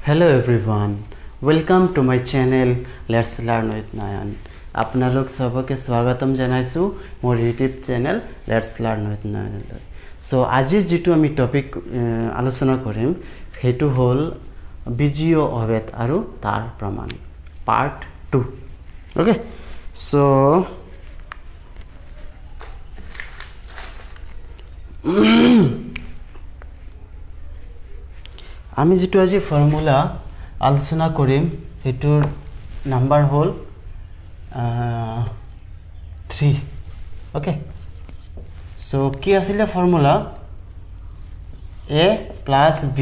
Hello everyone, welcome to my channel Let's Learn with Nayan. আপোনালোক সবকে স্বাগতম জানাইছো মোৰ YouTube channel Let's Learn with Nayan. So আজি যেটো আমি টপিক আলোচনা কৰিম হেতু হল বিজিও অভেদ আৰু তাৰ প্ৰমাণ পাৰ্ট 2. ওকে সো আমি যেটো আজি ফৰ্মুলা আলোচনা কৰিম হেতুৰ নাম্বার হল 3. ওকে সো কি আছিলে formula a plus b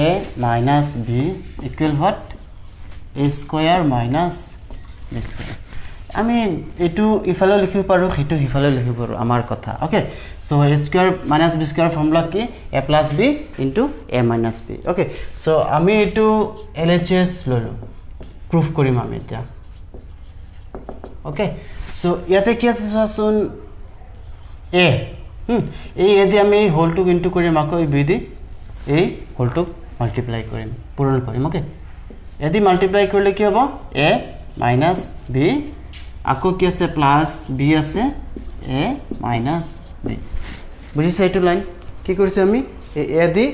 a minus b equal what a square minus b square. আমি এটু ইফালে লিখিব পাৰো হেতু ইফালে লিখিব পাৰো আমাৰ কথা. Okay so a square minus b square formula কি a plus b into a minus b. Okay so আমি এটু LHS ললো প্রুফ কৰিম আমি এতিয়া. ওকে সো ইয়াতে কি আছে চোন a এই এদি আমি হোল টু ইনটু কৰিম আকৌ b দি এই হোল টু মাল্টিপ্লাই কৰিম পূৰণ কৰিম. ওকে এদি মাল্টিপ্লাই কৰিলে কি হ'ব a minus b আকৌ কি আছে প্লাস b আছে a minus b. বুজিছে এইটো লাইন কি কৰিছে আমি a দি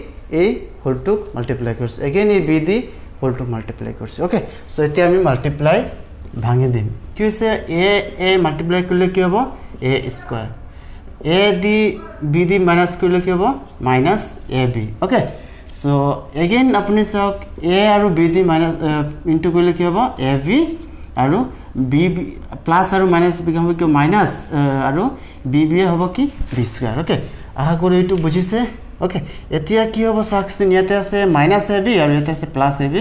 এই হোল টু মাল্টিপ্লাই কৰিছে এগেইন এই b দি হোল টু মাল্টিপ্লাই কৰিছে. ওকে সো এতিয়া আমি মাল্টিপ্লাই ভাঙি দিম কি হৈছে a মাল্টিপ্লাই কৰিলে কি হ'ব a square a the b the minus কৰিলে কি হ'ব minus ab. Okay so again আপুনি চাওক a আৰু b দি মাইনাস ইনটু কৰিলে কি হ'ব ab আৰু b প্লাস আৰু মাইনাস বি হ'ব কি মাইনাস আৰু bb হ'ব কি b স্কয়াৰ. ওকে আহা কৰি এইটো বুজিছে. ওকে এতিয়া কি হ'ব চাওকচোন ইয়াতে আছে মাইনাস ab আৰু ইয়াতে আছে প্লাস ab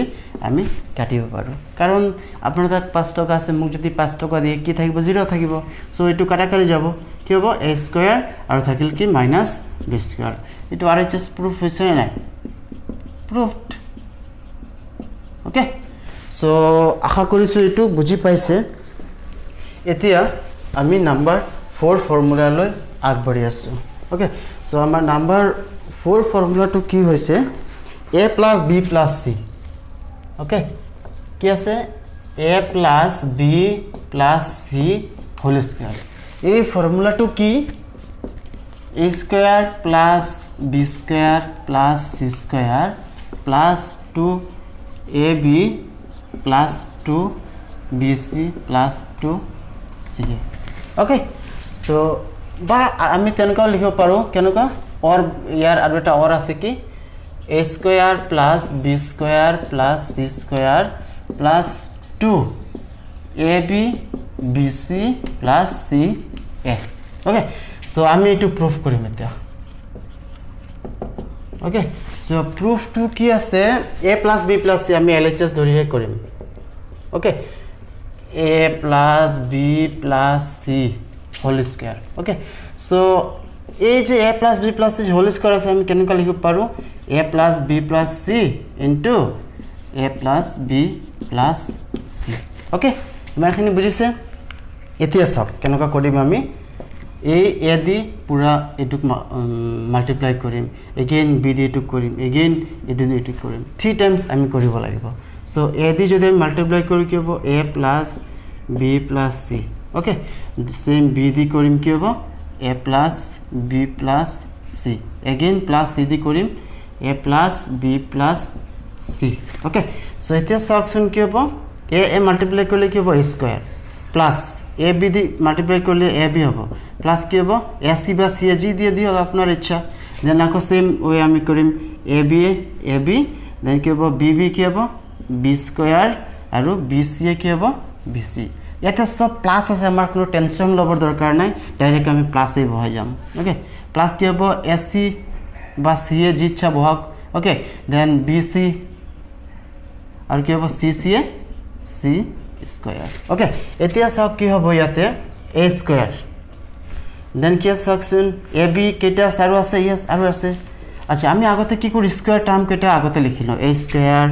আমি কাটিব পাৰো কাৰণ আপোনাৰ তাত 5 টকা আছে মোক যদি 5 টকা দিয়ে কি থাকিব 0 থাকিব. সো এইটো কাটাকাটি যাব কি হ'ব a স্কয়ার আৰু থাকিল কি মাইনাস b স্কয়াৰ. এইটো RHS প্ৰুফ হৈছে নাই প্ৰুফড. ওকে সো আশা কৰিছো এইটো বুজি পাইছে. এতিয়া আমি নাম্বাৰ 4 ফৰ্মুলা লৈ আগবাঢ়ি আছো. ওকে সো আমাৰ নাম্বার 4 ফর্মুলা টু কি হৈছে a plus b plus c. Okay কি আছে a plus b plus c whole square. এই ফর্মুলা টু কি a square plus b square plus c square plus 2ab plus 2bc plus 2ca. Okay so বা আমি তেনেকা লিখিব পাৰো কেনেকা और यार আর এটা और আছে কি a square plus b square plus c square plus 2ab bc plus ca. Okay so আমি এটু প্রুফ কৰিম এতিয়া. ওকে সো প্রুফ টু কি আছে a plus b plus c আমি LHS ধৰিহে কৰিম. Okay a plus b plus c whole square. Okay so এই যে a plus b plus c whole square আছে আমি কেনেকা লিখিব পাৰো a plus b plus c into a plus b plus c. Okay ইমানখিনি বুজিছে. এতিয়া সব কেনেকা কৰিম আমি এই a দি পুৰা এটুক মাল্টিপ্লাই কৰিম এগেইন b দি এটুক কৰিম এগেইন এটু দি এটুক কৰিম 3 টাইমস আমি কৰিব লাগিব. সো a দি যদি আমি মাল্টিপ্লাই করি কি হ'ব a plus b plus c. Okay same b দি কৰিম কি হ'ব a plus b plus c again plus c দি কৰিম a plus b plus c. Okay so এতিয়া চাওকচোন কি হ'ব a মাল্টিপ্লাই কৰিলে কি হ'ব a square plus a b the multiply কৰিলে a b হ'ব প্লাস কি হ'ব a c বা c g দিয়ে দিও আপোনাৰ ইচ্ছা. দেন আকৌ সেম ওয়ে আমি কৰিম a b দেন কি হ'ব b b কি হ'ব b স্কয়ার আৰু b c কি হ'ব b c. ইয়াতে সব প্লাস আছে আমাৰ কোনো টেনশন লবৰ দৰকাৰ নাই ডাইৰেক্ট আমি প্লাসে বহাই যাম. ওকে প্লাস কি হ'ব ac বা c এ যি ইচ্ছা বহাক. ওকে দেন bc আৰু কি হ'ব cc c স্কয়ার. ওকে এতিয়া চাওক কি হ'ব ইয়াতে a স্কয়ার দেন কি আছে চাওকচোন ab কেটা আৰু আছে ইয়েস আৰু আছে. আচ্ছা আমি আগতে কি করি স্কয়ার টার্ম কেটা আগতে লিখিলো a square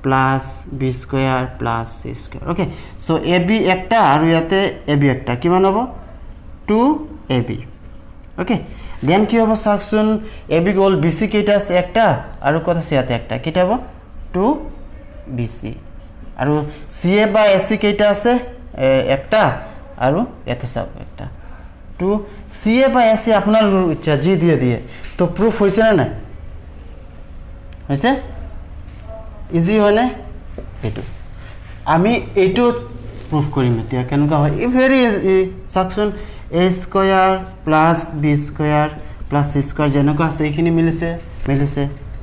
plus b square plus c square. Okay so ab একটা আৰু ইয়াতে ab একটা কিমান হ'ব 2ab. ওকে দেন কি হ'ব চাওকচোন এ বি গ'ল বি চি কেইটা আছে একটা আৰু কত আছে ইয়াতে একটা কেইটা হ'ব 2 বি চি আৰু সি এ বা এ সি কেইটা আছে একটা আৰু ইয়াতে চাওক একটা 2 সি এ বা এ সি আপোনাৰ ইচ্ছা জি দিয়ে তো প্রুফ হৈছে না নাই হৈছে ইজি হয় না এটো আমি এইটো প্রুফ কৰিম এতিয়া কেনেকা হয় ই ভেৰি ইজি চাওকচোন a square plus b square plus c square যেনেকা আছে এইখিনি মিলিছে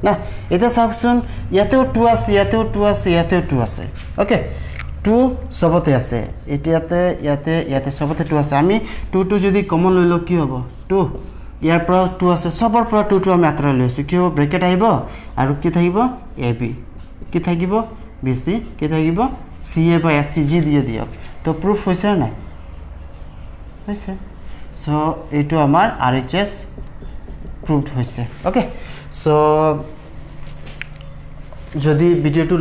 না এটা চাওকচোন ইয়াতেও 2 আছে ইয়াতেও 2 আছে ইয়াতেও 2 আছে ওকে 2 সবতে আছে ইয়াতে সবতে 2 আছে আমি 2 যদি কমন লৈ ল কি হ'ব 2 ইয়াৰ পৰা 2 আছে সবৰ পৰা 2 আমি আঁতৰাই লৈছো কি হ'ব ব্ৰেকেট আহিব আৰু কি থাকিব ab কি থাকিব bc কি থাকিব ca বা scg দিয়ে দিয়ক তো প্রুফ হৈছে না হৈছে সো এইটো আমাৰ RHS প্ৰুভড হৈছে ওকে সো যদি ভিডিওটো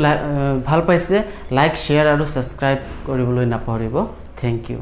ভাল পাইছে লাইক শেয়াৰ আৰু সাবস্ক্ৰাইব কৰিবলৈ নাপাহৰিব থ্যাংক ইউ